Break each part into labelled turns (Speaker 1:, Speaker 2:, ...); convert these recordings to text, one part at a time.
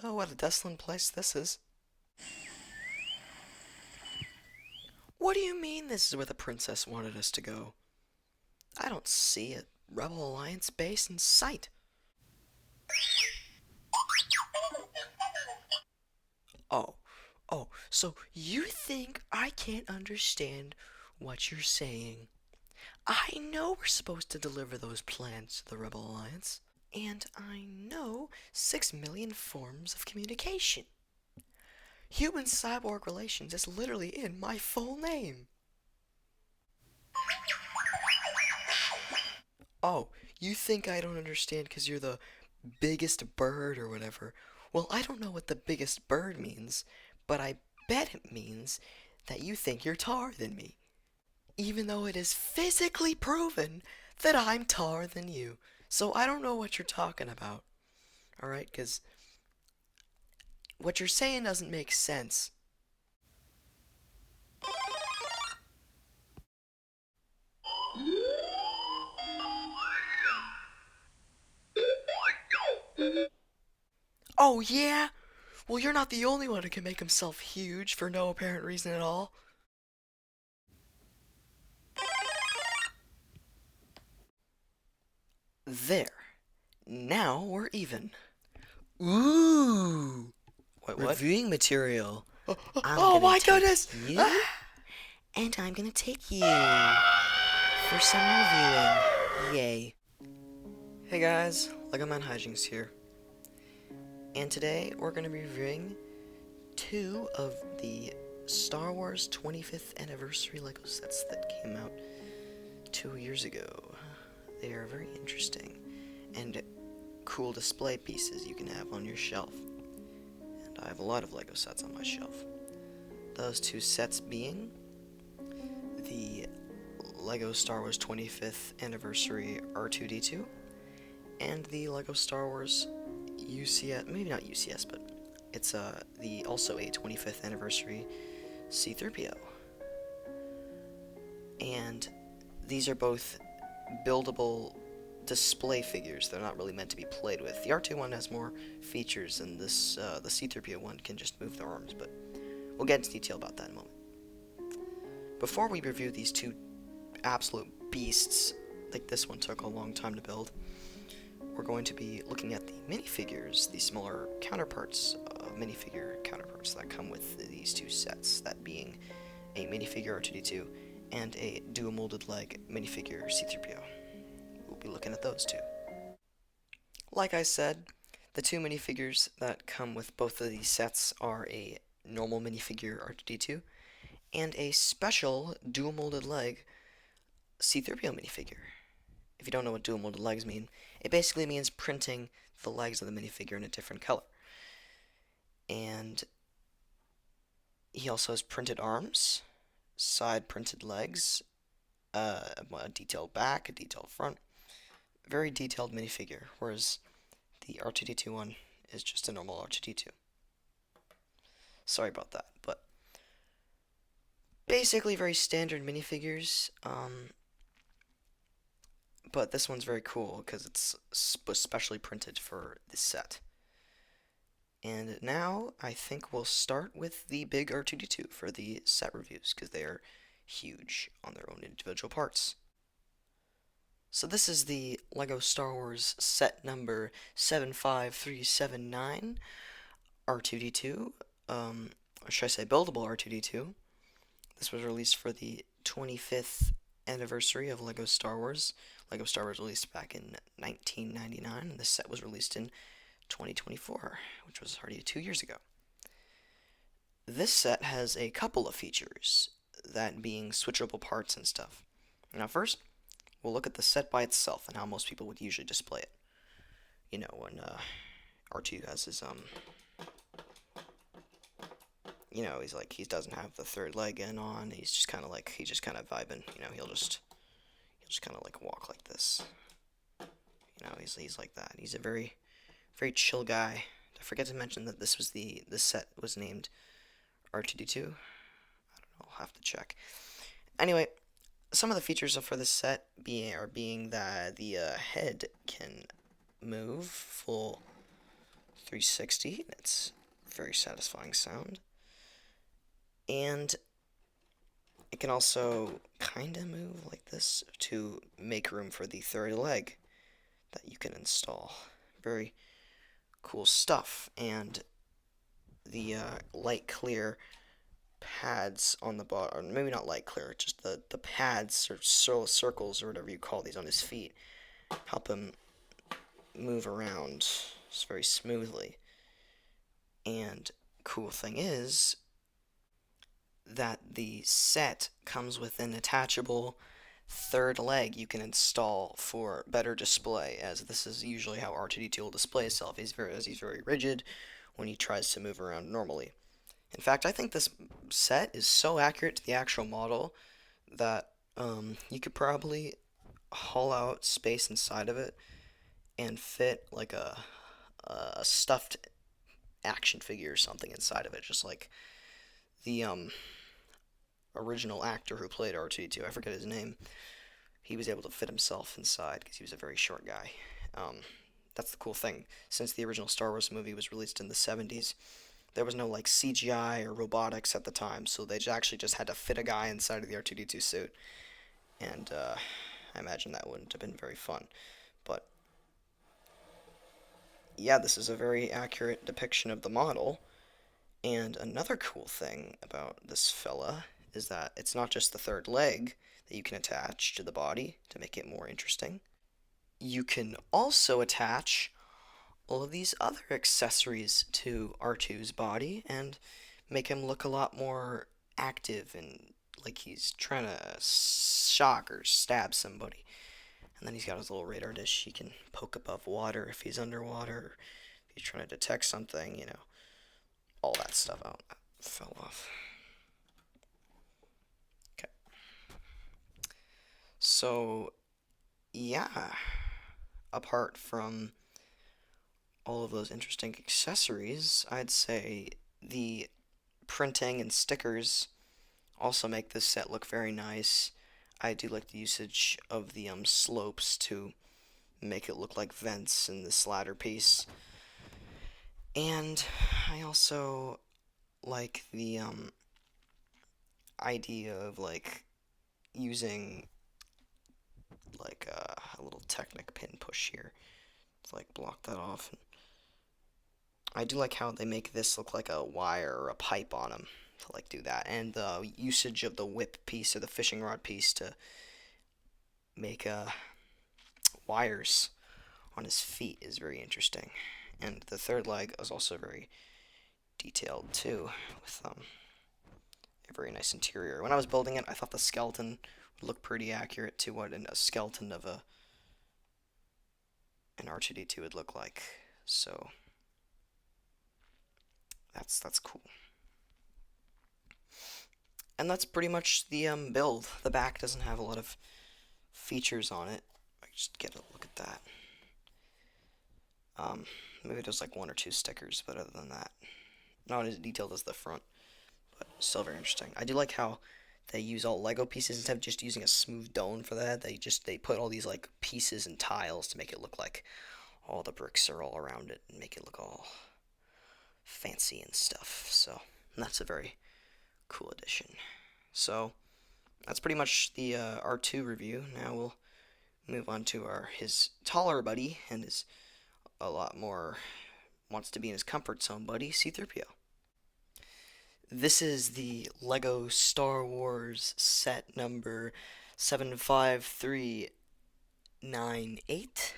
Speaker 1: Oh, what a desolate place this is. What do you mean this is where the princess wanted us to go? I don't see a Rebel Alliance base in sight. Oh, so you think I can't understand what you're saying? I know we're supposed to deliver those plans to the Rebel Alliance, and I know 6 million forms of communication. Human-cyborg relations is literally in my full name. Oh, you think I don't understand because you're the biggest bird or whatever? Well, I don't know what the biggest bird means, but I bet it means that you think you're taller than me, even though it is physically proven that I'm taller than you. So I don't know what you're talking about, alright? Because what you're saying doesn't make sense. Oh, yeah? Well, you're not the only one who can make himself huge for no apparent reason at all. There. Now we're even. Ooh! What? Reviewing material. Oh my goodness! You, and I'm gonna take you for some reviewing. Yay. Hey guys, Lego Man Hijinks here. And today we're gonna be reviewing two of the Star Wars 25th anniversary Lego sets that came out 2 years ago. They are very interesting and cool display pieces you can have on your shelf. And I have a lot of Lego sets on my shelf. Those two sets being the Lego Star Wars 25th Anniversary R2D2 and the Lego Star Wars UCS, maybe not UCS, but it's also a 25th Anniversary C3PO. And these are both buildable display figures. They're not really meant to be played with. The R2 one has more features, and the C3PO one can just move their arms, but we'll get into detail about that in a moment. Before we review these two absolute beasts, like this one took a long time to build, we're going to be looking at the minifigures, the smaller counterparts, minifigure counterparts that come with these two sets, that being a minifigure R2D2 and a dual molded leg minifigure C3PO. We'll be looking at those two. Like I said, the two minifigures that come with both of these sets are a normal minifigure R2D2 and a special dual molded leg C3PO minifigure. If you don't know what dual molded legs mean, it basically means printing the legs of the minifigure in a different color. And he also has printed arms, side printed legs, a detailed back, a detailed front. Very detailed minifigure, whereas the R2D2 one is just a normal R2D2. Sorry about that, but basically very standard minifigures. But this one's very cool because it's specially printed for this set. And now I think we'll start with the big R2D2 for the set reviews because they are huge on their own individual parts. So this is the LEGO Star Wars set number 75379 R2D2, or should I say buildable R2D2. This was released for the 25th anniversary of LEGO Star Wars. LEGO Star Wars released back in 1999, and this set was released in 2024, which was already 2 years ago. This set has a couple of features, that being switchable parts and stuff. Now first, we'll look at the set by itself and how most people would usually display it. You know, when R2 has his he doesn't have the third leg in on. He's just kind of vibing. You know, he'll just kind of like walk like this. You know, he's like that. He's a very, very chill guy. I forget to mention that this set was named R2D2. I don't know. I'll have to check. Anyway, some of the features for this set being that the head can move full 360. It's a very satisfying sound. And it can also kind of move like this to make room for the third leg that you can install. Very cool stuff. And the light clear pads on the bottom, maybe not light clear, just the pads or circles or whatever you call these on his feet, help him move around just very smoothly. And cool thing is that the set comes with an attachable third leg you can install for better display, as this is usually how R2D2 will display himself. He's very rigid when he tries to move around normally. In fact, I think this set is so accurate to the actual model that you could probably haul out space inside of it and fit like a stuffed action figure or something inside of it, just like the original actor who played R2D2. I forget his name. He was able to fit himself inside because he was a very short guy. That's the cool thing. Since the original Star Wars movie was released in the 70s, there was no like CGI or robotics at the time, so they actually just had to fit a guy inside of the R2D2 suit, and I imagine that wouldn't have been very fun. But yeah, this is a very accurate depiction of the model. And another cool thing about this fella is that it's not just the third leg that you can attach to the body to make it more interesting. You can also attach all of these other accessories to R2's body and make him look a lot more active and like he's trying to shock or stab somebody. And then he's got his little radar dish. He can poke above water if he's underwater, if he's trying to detect something, all that stuff. Oh, that fell off. Okay. So, yeah. Apart from all of those interesting accessories, I'd say the printing and stickers also make this set look very nice. I do like the usage of the slopes to make it look like vents in this ladder piece. And I also like the idea of like using like a little Technic pin push here to like block that off. And I do like how they make this look like a wire or a pipe on him to like do that, and the usage of the whip piece or the fishing rod piece to make wires on his feet is very interesting. And the third leg is also very detailed too, with a very nice interior. When I was building it, I thought the skeleton would look pretty accurate to what a skeleton of an R2D2 would look like. So that's cool. And that's pretty much the build. The back doesn't have a lot of features on it. I just get a look at that. Maybe there's like one or two stickers, but other than that, not as detailed as the front, but still very interesting. I do like how they use all Lego pieces instead of just using a smooth dome for that. They put all these like pieces and tiles to make it look like all the bricks are all around it and make it look all fancy and stuff. So that's a very cool addition. So that's pretty much the R2 review. Now we'll move on to his taller buddy and his a lot more wants to be in his comfort zone buddy, C3PO. This is the Lego Star Wars set number 75398,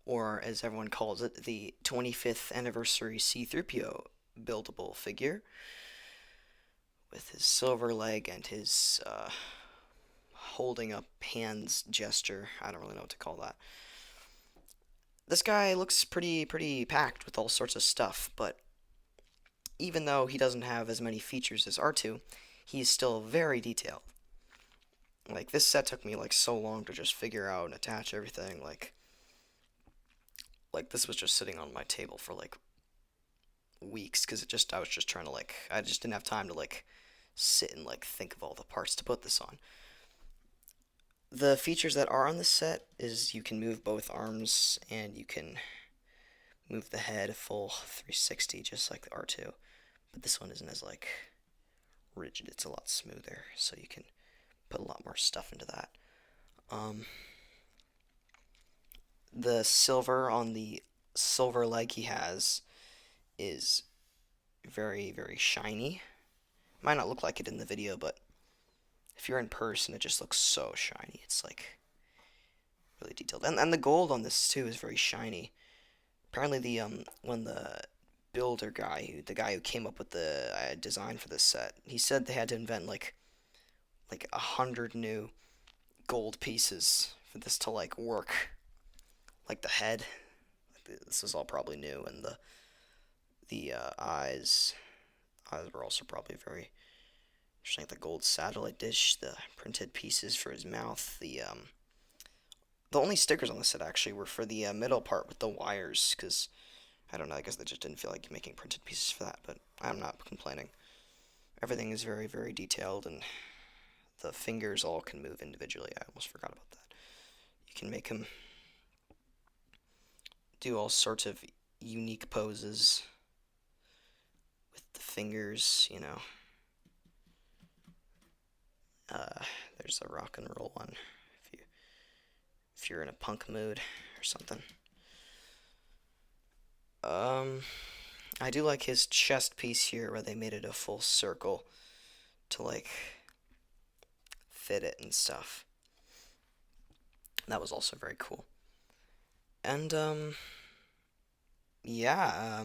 Speaker 1: or as everyone calls it, the 25th anniversary C3PO buildable figure, with his silver leg and his holding up hands gesture. I don't really know what to call that. This guy looks pretty packed with all sorts of stuff, but even though he doesn't have as many features as R2, he's still very detailed. Like, this set took me like so long to just figure out and attach everything. Like this was just sitting on my table for like weeks because I was just trying to I just didn't have time to like sit and like think of all the parts to put this on. The features that are on this set is you can move both arms and you can move the head a full 360, just like the R2. But this one isn't as like rigid. It's a lot smoother, so you can put a lot more stuff into that. The silver on the silver leg he has is very, very shiny. Might not look like it in the video, but if you're in person, it just looks so shiny. It's like really detailed, and the gold on this too is very shiny. Apparently, when the builder guy, the guy who came up with the design for this set, he said they had to invent like 100 new gold pieces for this to like work. Like the head, this is all probably new, and the eyes were also probably very interesting. The gold satellite dish, the printed pieces for his mouth, the only stickers on the set actually were for the middle part with the wires, because I don't know, I guess they just didn't feel like making printed pieces for that, but I'm not complaining. Everything is very, very detailed, and the fingers all can move individually. I almost forgot about that. You can make him do all sorts of unique poses with the fingers, you know. There's a rock and roll one if you're in a punk mood or something. I do like his chest piece here where they made it a full circle to like fit it and stuff. That was also very cool. And yeah,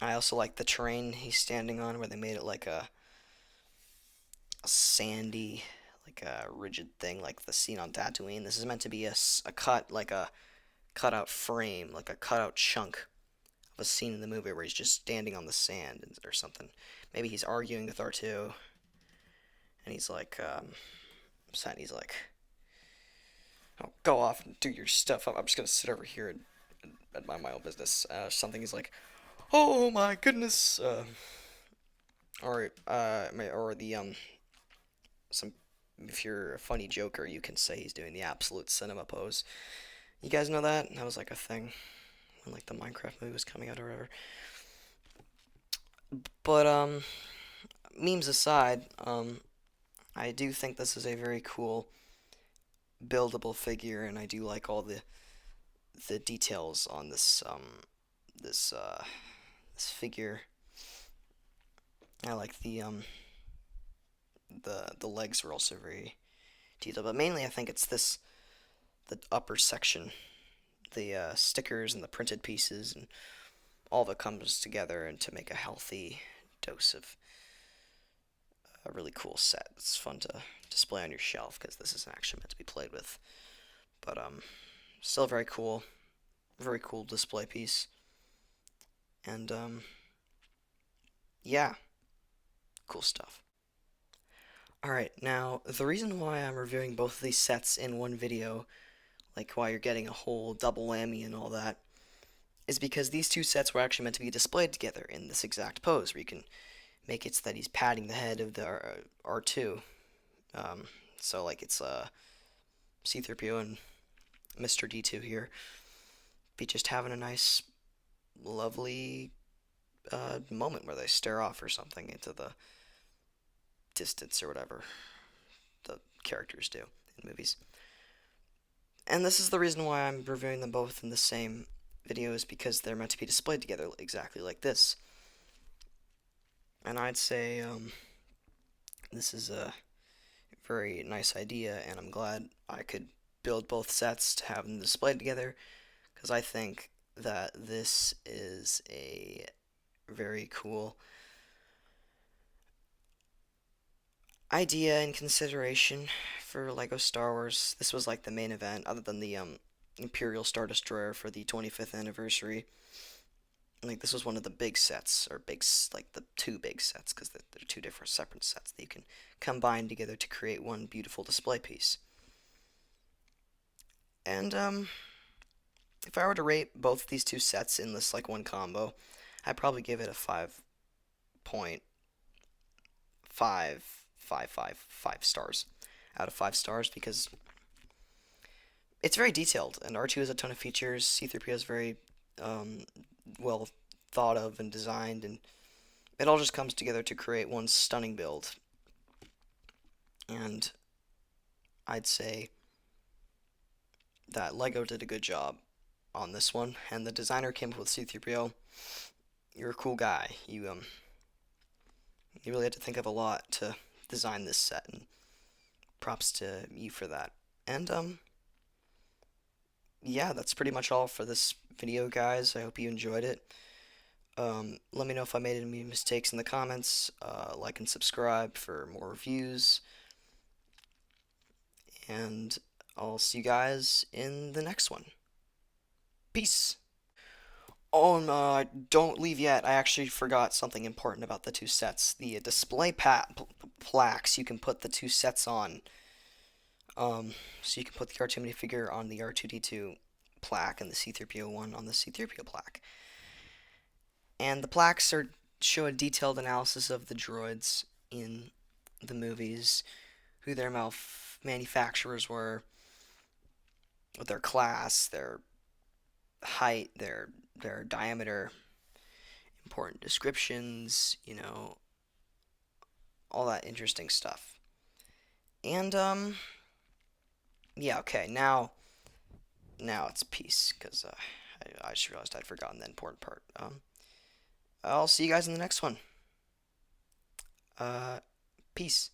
Speaker 1: I also like the terrain he's standing on where they made it like a sandy, like a rigid thing like the scene on Tatooine. This is meant to be a cut, like a cutout frame, like a cutout chunk of a scene in the movie where he's just standing on the sand or something. Maybe he's arguing with R2, and he's like, he's like, oh, go off and do your stuff. I'm just gonna sit over here and mind my own business. Something he's like, oh my goodness, or the some. If you're a funny joker, you can say he's doing the absolute cinema pose. You guys know that? That was like a thing when like the Minecraft movie was coming out or whatever. But memes aside, I do think this is a very cool buildable figure, and I do like all the details on this this figure. I like the legs are also very detailed, but mainly I think it's the upper section, the stickers and the printed pieces and all that comes together and to make a healthy dose of a really cool set. It's fun to display on your shelf because this isn't actually meant to be played with, but still very cool display piece. And yeah, cool stuff. Alright, now the reason why I'm reviewing both of these sets in one video, like why you're getting a whole double whammy and all that, is because these two sets were actually meant to be displayed together in this exact pose, where you can make it so that he's patting the head of the R2. So like it's C3PO and Mr. D2 here, be just having a nice, lovely moment where they stare off or something into the distance or whatever the characters do in movies. And this is the reason why I'm reviewing them both in the same video, is because they're meant to be displayed together exactly like this. And I'd say this is a very nice idea, and I'm glad I could build both sets to have them displayed together, because I think that this is a very cool idea and consideration for LEGO Star Wars. This was like the main event, other than the Imperial Star Destroyer for the 25th anniversary. Like this was one of the big sets, or like the two big sets, because they're two different separate sets that you can combine together to create one beautiful display piece. And if I were to rate both these two sets in this like one combo, I'd probably give it a 5.555 stars out of 5 stars, because it's very detailed, and R2 has a ton of features. C3PO is very um, well thought of and designed, and it all just comes together to create one stunning build. And I'd say that Lego did a good job on this one, and the designer came up with C3PO. You're a cool guy. You really had to think of a lot to design this set, and props to you for that. And yeah, that's pretty much all for this video, guys. I hope you enjoyed it. Let me know if I made any mistakes in the comments. Like and subscribe for more reviews. And I'll see you guys in the next one. Peace. Oh, no, don't leave yet. I actually forgot something important about the two sets. The display plaques you can put the two sets on. So you can put the R2 minifigure on the R2D2 plaque and the C3PO one on the C3PO plaque. And the plaques show a detailed analysis of the droids in the movies, who their manufacturers were, what their class, their height, their diameter, important descriptions, all that interesting stuff. And yeah, okay, now it's peace, because I just realized I'd forgotten the important part. I'll see you guys in the next one. Peace.